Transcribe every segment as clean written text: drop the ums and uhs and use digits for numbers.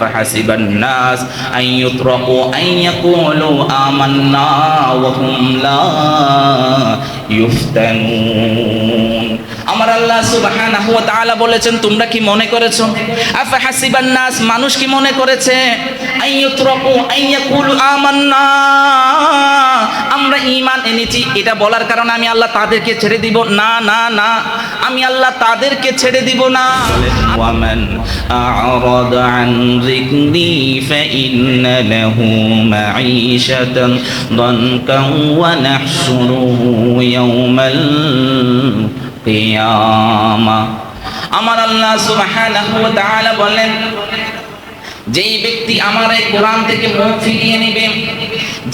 فحسب الناس أن يتركوا أن يقولوا آمنا وهم لا يفتنون আমার আল্লাহ সুবহানাহু ওয়া তাআলা বলেছেন তোমরা কি মনে করেছো আফাহাসিবান নাস মানুষ কি মনে করেছে আইয়ুতরাকু আইয়াকুলু আমান্না আমরা ঈমান এনেছি এটা বলার কারণে আমি আল্লাহ তাদেরকে ছেড়ে দিব না না না আমি আল্লাহ তাদেরকে ছেড়ে দিব না ওয়ামান আ'রাদা আন যিকরি ফাইন্না লাহু মাঈশাতান দানকান ওয়া নাহশুরুহু ইয়াওমাল কিয়ামা আমার আল্লাহ সুবহানাহু ওয়া তাআলা বলেন যেই ব্যক্তি আমার এই কোরআন থেকে মুখ ফিরিয়ে নেবে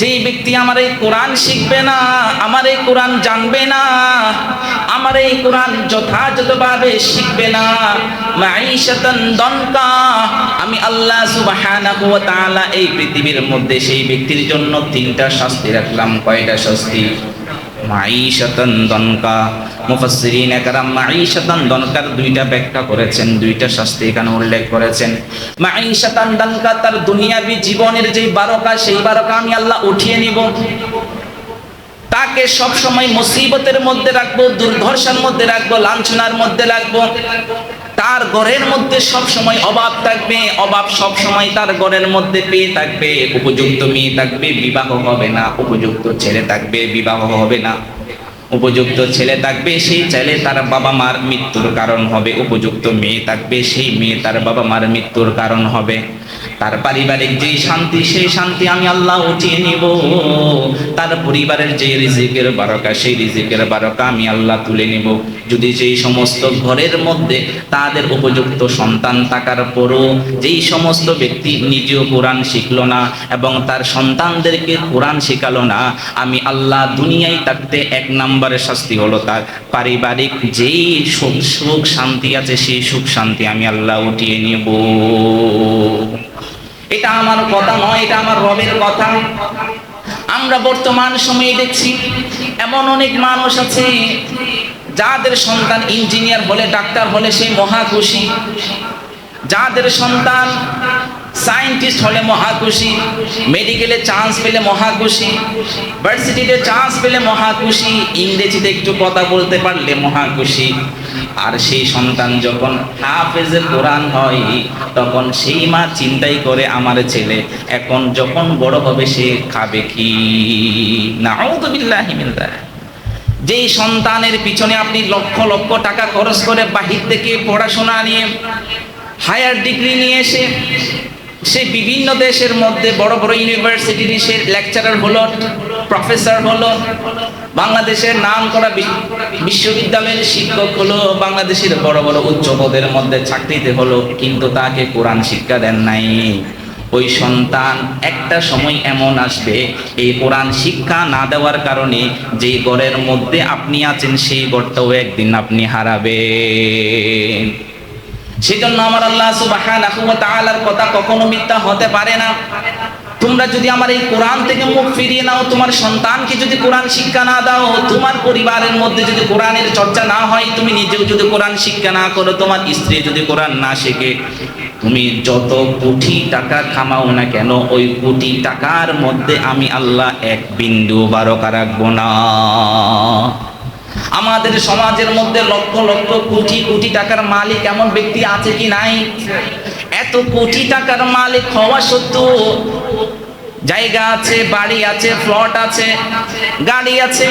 যেই ব্যক্তি আমার এই কোরআন শিখবে না আমার এই কোরআন জানবে না আমার এই কোরআন যথাযথভাবে শিখবে না মাঈশাতান দনকা আমি আল্লাহ সুবহানাহু ওয়া তাআলা এই পৃথিবীর মধ্যে সেই ব্যক্তির জন্য তিনটা শাস্তি রাখলাম কয়টা শাস্তি মাঈশাতান দনকা মুফাসসিরিন একরাম মাঈশাতান দনকার দুইটা ব্যাখ্যা করেছেন দুইটা শাস্তি এখানে উল্লেখ করেছেন মাঈশাতান দনকা তার দুনিয়াবি জীবনের যে বারকা সেই বারকা আমি আল্লাহ উঠিয়ে নিব তাকে সব সময় মুসিবতের মধ্যে রাখবো দুর্দশার মধ্যে রাখবো লাঞ্ছনার মধ্যে রাখবো তার ঘরের মধ্যে সব সময় অভাব থাকবে অভাব সব সময় তার ঘরের মধ্যে পেয়ে থাকবে উপযুক্ত মেয়ে থাকবে বিবাহ হবে না উপযুক্ত ছেলে থাকবে বিবাহ হবে না উপযুক্ত ছেলে থাকবে সেই ছেলে তার বাবা মার মৃত্যুর কারণ হবে উপযুক্ত মেয়ে থাকবে সেই মেয়ে তার বাবা মার মৃত্যুর কারণ হবে তার পারিবারিক যে শান্তি সেই শান্তি আমি আল্লাহ উঠিয়ে নিব তার পরিবারের যে রিজিকের বারকা সেই রিজিকের বারকা আমি আল্লাহ তুলে নিব যদি যেই সমস্ত ঘরের মধ্যে তাদের উপযুক্ত সন্তান থাকার পরও যেই সমস্ত ব্যক্তি নিজেও কোরআন শিখলো না এবং তার সন্তানদেরকে কোরআন শেখালো না আমি আল্লাহ দুনিয়ায় থাকতে এক নম্বরের শাস্তি হলো তার পারিবারিক যেই সুখ শান্তি আছে সেই সুখ শান্তি আমি আল্লাহ উঠিয়ে নিব এটা আমার কথা নয় এটা আমার রবের কথা আমরা বর্তমান সময়ে দেখছি এমন অনেক মানুষ আছে যাদের সন্তান ইঞ্জিনিয়ার হলে ডাক্তার হলে সেই মহা খুশি যাদের সন্তান সায়েন্টিস্ট হলে মহা খুশি মেডিকেলে চান্স পেলে মহা খুশি ভার্সিটিতে চান্স পেলে মহা খুশি ইংরেজিতে একটু কথা বলতে পারলে মহা খুশি আর সেই সন্তান যখন হাফেজে কোরআন হয় তখন সেই মা চিন্তাই করে আমার ছেলে এখন যখন বড় হবে সে খাবে কি নাউযু বিল্লাহি মিন যালিক যেই সন্তানের পিছনে আপনি লক্ষ লক্ষ টাকা খরচ করে বাহির থেকে পড়াশোনা নিয়ে হায়ার ডিগ্রি নিয়ে এসে সে বিভিন্ন দেশের মধ্যে বড় বড় ইউনিভার্সিটির সে লেকচারার হলো প্রফেসর হলো বাংলাদেশের নাম করা বিশ্ববিদ্যালয়ের শিক্ষক হলো বাংলাদেশের বড় বড় উচ্চ পদের মধ্যে চাকরিতে হলো কিন্তু তাকে কোরআন শিক্ষা দেন নাই ওই সন্তান একটা সময় এমন আসবে এই কোরআন শিক্ষা না দেওয়ার কারণে যে ঘরের মধ্যে আপনি আছেন সেই ঘরটাও একদিন আপনি হারাবেন সেজন্য আমার আল্লাহ সুবহানাহু ওয়া তাআলার কথা কখনো মিথ্যা হতে পারে না তোমরা যদি আমার এই কোরআন থেকে মুখ ফিরিয়ে নাও তোমার সন্তানকে যদি কোরআন শিক্ষা না দাও তোমার পরিবারের মধ্যে যদি কোরআনের চর্চা না হয় তুমি নিজেও যদি কোরআন শিক্ষা না করো তোমার স্ত্রী যদি কোরআন না শেখে তুমি যত কোটি টাকা কামাও না কেন ওই কোটি টাকার মধ্যে আমি আল্লাহ এক বিন্দু বারকা রাখবো না আমাদের সমাজের মধ্যে লক্ষ লক্ষ কোটি কোটি টাকার মালিক এমন ব্যক্তি আছে কি নাই এত কোটি টাকার মালিক হওয়া সত্ত্বেও জায়গা আছে বাড়ি আছে প্লট আছে গাড়ি আছে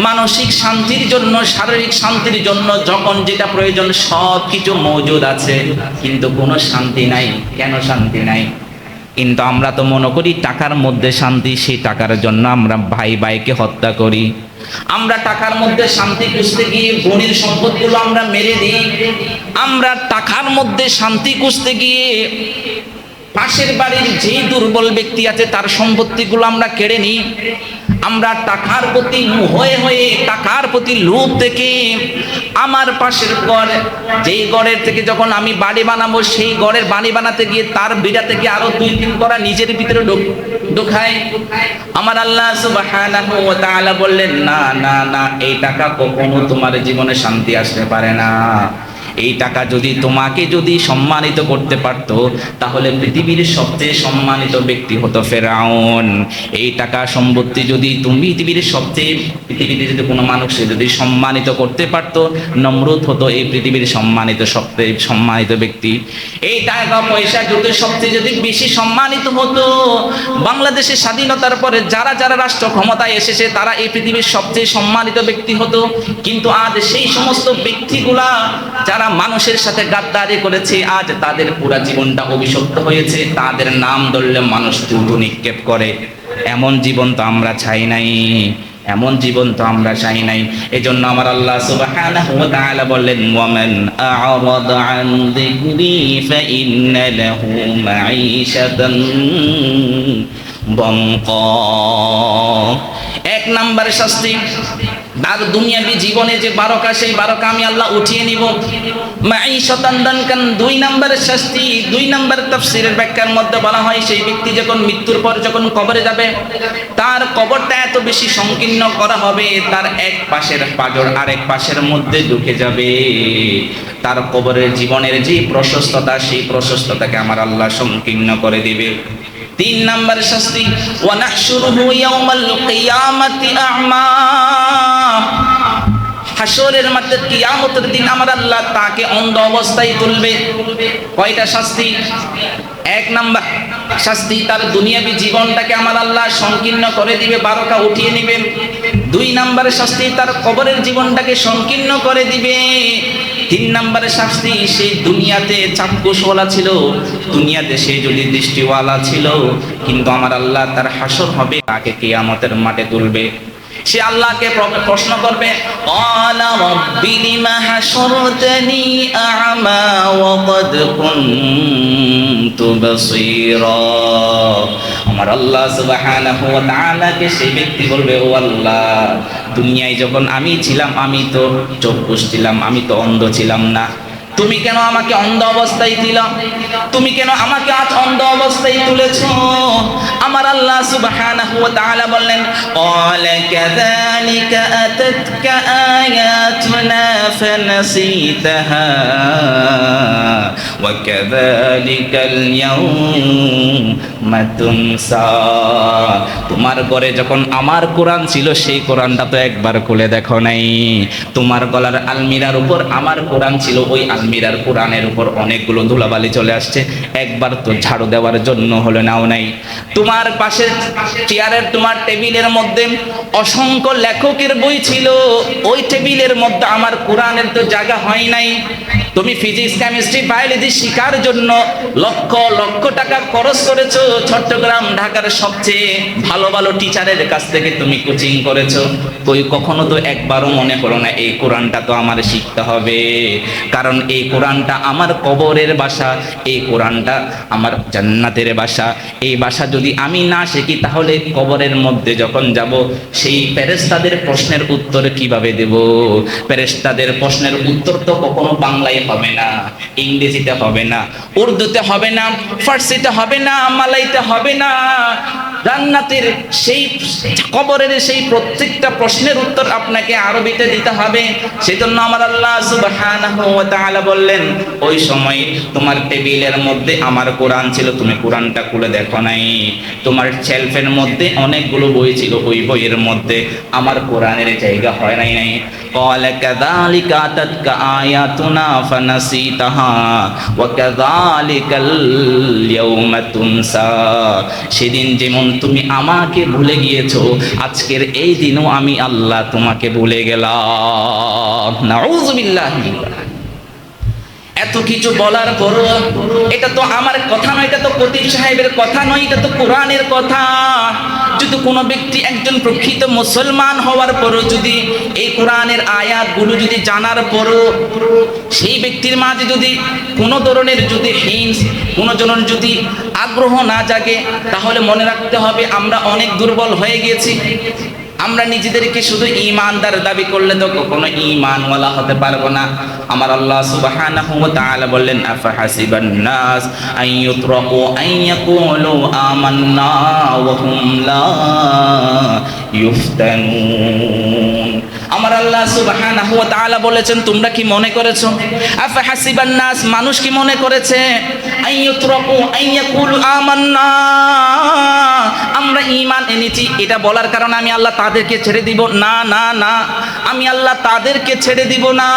মানসিক শান্তির জন্য শারীরিক শান্তির জন্য যখন যেটা প্রয়োজন সব কিছু মজুদ আছে কিন্তু কোনো শান্তি নাই কেন শান্তি নাই কিন্তু আমরা তো মনে করি টাকার মধ্যে শান্তি সেই টাকার জন্য আমরা ভাই ভাইকে হত্যা করি আমরা টাকার মধ্যে শান্তি খুঁজতে গিয়ে বোনের সম্পদগুলো আমরা মেরে দিই আমরা টাকার মধ্যে শান্তি খুঁজতে গিয়ে পাশের বাড়ির যে দুর্বল ব্যক্তি আছে তার সম্পত্তিগুলো আমরা কেড়ে নিই আমরা টাকার প্রতি হয়ে টাকার প্রতি লোভ থেকে আমার পাশের ঘর যেই ঘরের থেকে যখন আমি বাড়ি বানাবো সেই ঘরের বাড়ি বানাতে গিয়ে তার বিড়া থেকে আরো 2-3 করা নিজের ভিতরে ঢোকায় আমার আল্লাহ সুবহানাহু ওয়া তাআলা বললেন না না না এই টাকা কখনো তোমার জীবনে শান্তি আসতে পারে না এই টাকা যদি তোমাকে যদি সম্মানিত করতে পারত, তাহলে পৃথিবীর সবচেয়ে সম্মানিত ব্যক্তি হতো ফেরাউন। এই টাকা সম্পত্তি যদি তুমি পৃথিবীতে যদি কোনো মানুষকে যদি সম্মানিত করতে পারত, নমরুদ হতো এই পৃথিবীর সবচেয়ে সম্মানিত ব্যক্তি। এই টাকা পয়সা যদি সবচেয়ে যদি বেশি সম্মানিত হতো, বাংলাদেশের স্বাধীনতার পরে যারা যারা রাষ্ট্র ক্ষমতায় এসেছে তারা এই পৃথিবীর সবচেয়ে সম্মানিত ব্যক্তি হতো। কিন্তু আজ সেই সমস্ত ব্যক্তিগুলা যারা মানুষের সাথে গাদ্দারি করেছে, আজ তাদের পুরা জীবনটা অভিশপ্ত হয়েছে। তাদের নাম ধরলে মানুষ থুতু নিক্ষেপ করে। এমন জীবন তো আমরা চাই নাই, এমন জীবন তো আমরা চাই নাই। এজন্য আমার আল্লাহ সুবহানাহু ওয়া তাআলা বললেন, ওয়ামান আ'রাদা আন যিকরি ফাইন্না লাহু মাঈশাতান বঙ্কা। এক নাম্বার শাস্তি, আর দুনিয়াবি জীবনে যে বারকা, সেই বারকা আমি আল্লাহ উঠিয়ে নিব। মাঈশাতান দানকান, দুই নাম্বারের শাস্তি, দুই নাম্বার তাফসীরের ব্যাখ্যার মধ্যে বলা হয়, সেই ব্যক্তি যখন মৃত্যুর পর যখন কবরে যাবে, তার কবরটা এত বেশি সংকীর্ণ করা হবে, তার এক পাশের পাঁজর আরেক পাশের মধ্যে ঢুকে যাবে। তার কবরের জীবনের যে প্রশস্ততা, সেই প্রশস্ততাকে আমার আল্লাহ সংকীর্ণ করে দিবে। তিন নাম্বার শাস্তি, ওয়া নাহশুরুহু ইয়াওমাল কিয়ামাতি আ'মা। হাসরের মাঠে কিয়ামতের দিন আমার আল্লাহ তাকে অন্ধ অবস্থায় তুলবে। কয়টা শাস্তি? এক নাম্বার শাস্তি, তার দুনিয়াবি জীবনটাকে আমার আল্লাহ সংকীর্ণ করে দিবে, বারকা উঠিয়ে নেবে। দুই নাম্বারের শাস্তি, তার কবরের জীবনটাকে সংকীর্ণ করে দিবে। তিন নাম্বারের শাস্তি, সেই দুনিয়াতে চাক্ষুষওয়ালা ছিল, দুনিয়াতে সে যদি দৃষ্টিওয়ালা ছিল, কিন্তু আমার আল্লাহ তার হাসর হবে, তাকে কিয়ামতের মাঠে তুলবে। সে আল্লাহকে প্রশ্ন করবে, ক্বালা রাব্বি লিমা হাশরতানি আ'মা ওয়া ক্বাদ কুনতু বাসীরা। আমার আল্লাহ সুবহানাহু ওয়া তাআলাকে সেই ব্যক্তি বলবে, ও আল্লাহ, দুনিয়ায় যখন আমি ছিলাম আমি তো চক্ষুষ ছিলাম, আমি তো অন্ধ ছিলাম না। তুমি কেন আমাকে অন্ধ অবস্থায় দিলা? তুমি কেন আমাকে আজ অন্ধ অবস্থায় তুলেছো? আমার আল্লাহ সুবহানাহু ওয়া তাআলা বললেন, ক্বালা কাযালিকা আতাতকা আয়াতুনা ফানাসিতাহা ওয়া কাযালিকাল ইয়াওমা তুনসা। তোমার ঘরে যখন আমার কোরআন ছিল, সেই কোরআনটা তো একবার খুলে দেখো নাই। তোমার গলার আলমিরার উপর আমার কোরআন ছিল, ওই আলমিরার কোরআনের উপর অনেকগুলো ধুলাবালি চলে আসছে, একবার তো ঝাড়ু দেওয়ার জন্য হলো নাও নাই। তোমার পাশের চেয়ারের, তোমার টেবিলের মধ্যে অসংখ্য লেখকের বই ছিল, ওই টেবিলের মধ্যে আমার কোরআনের তো জায়গা হয় নাই। তুমি ফিজিক্স, কেমিস্ট্রি, বায়োলজি শেখার জন্য লক্ষ লক্ষ টাকা খরচ করেছো, চট্টগ্রাম ঢাকার সবচেয়ে ভালো ভালো টিচারের কাছ থেকে তুমি কোচিং করেছো, তুই কখনো তো একবারও মনে করো না এই কোরআনটা তো আমার শিখতে হবে, কারণ এই কোরআনটা আমার কবরের বাসা, এই কোরআনটা আমার জান্নাতের বাসা। এই বাসা যদি আমি না শিখি, তাহলে কবরের মধ্যে যখন যাব, সেই ফেরেশতাদের প্রশ্নের উত্তর কিভাবে দেব? ফেরেশতাদের প্রশ্নের উত্তর তো কখনো বাংলায় হবে না, ইংরেজিতে হবে না, উর্দুতে হবে না, ফার্সিতে হবে না, মালাইতে হবে না। জান্নাতের সেই কবরের সেই প্রত্যেকটা প্রশ্নের উত্তর আপনাকে আরবিতে দিতে হবে। সেজন্য আমার আল্লাহ সুবহানাহু ওয়া তাআলা বললেন, ওই সময় তোমার টেবিলের মধ্যে আমার কোরআন ছিল, তুমি কোরআনটা খুলে দেখো নাই। তোমার শেলফের মধ্যে অনেকগুলো বই ছিল, ওই বইয়ের মধ্যে আমার কোরআনের জায়গা হয় নাই। ক্বালা কাযালিকা আতাতকা আয়াতুনা ফানাসিতাহা ওয়া কাযালিকাল ইয়াওমা তুনসা। সেদিন যেমন তুমি আমাকে ভুলে গিয়েছো, আজকের এই দিনও আমি আল্লাহ তোমাকে ভুলে গেলাম। নাউযুবিল্লাহ। এত কিছু বলার পরও এটা তো আমার কথা নয়, এটা তো খতিব সাহেবের কথা নয়, এটা তো কোরআনের কথা। যদি কোনো ব্যক্তি একজন প্রকৃত মুসলমান হওয়ার পরও যদি এই কোরআনের আয়াতগুলো যদি জানার পরও সেই ব্যক্তির মাঝে যদি কোনো ধরনের যদি হিংস, কোনো জনের যদি আগ্রহ না জাগে, তাহলে মনে রাখতে হবে আমরা অনেক দুর্বল হয়ে গেছি। আমরা নিজেদেরকে শুধু ঈমানদার দাবি করলে তো কখনো ঈমানওয়ালা হতে পারবো না। আমার আল্লাহ সুবহানাহু ওয়া তাআলা বললেন, আফা হাসিবান নাস আন ইউতরাকু আন ইয়াকুলু আমান্না ওয়া হুম লা ইফতানুন। আমার আল্লাহ সুবহানাহু ওয়া তাআলা বলেছেন, তোমরা কি মনে করেছো, আফা হাসিবান নাস, মানুষ কি মনে করেছে, আইয়ুতরাকু আইয়াকুলু আমান্না, আমরা ঈমান এনেছি এটা বলার কারণে আমি আল্লাহ তাদেরকে ছেড়ে দিব? না না না, আমি আল্লাহ তাদেরকে ছেড়ে দিব না।